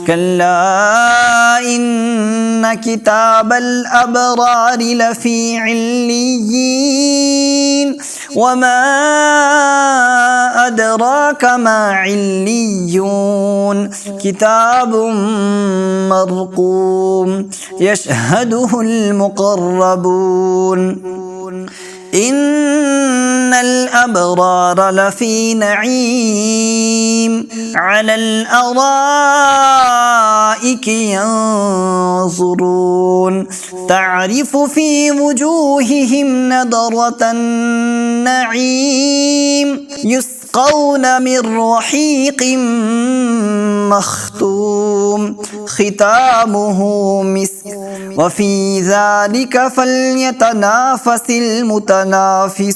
كلا إن كتاب الأبرار لفي عليين وما أدراك ما عليون كتاب مرقوم يشهده المقربون إن الأبرار لفي نعيم على الأرائك ينظرون تعرف في وجوههم نضرة النعيم يسقون من رحيق مختوم ختامه مسك وفي ذلك فليتنافس المتنافسون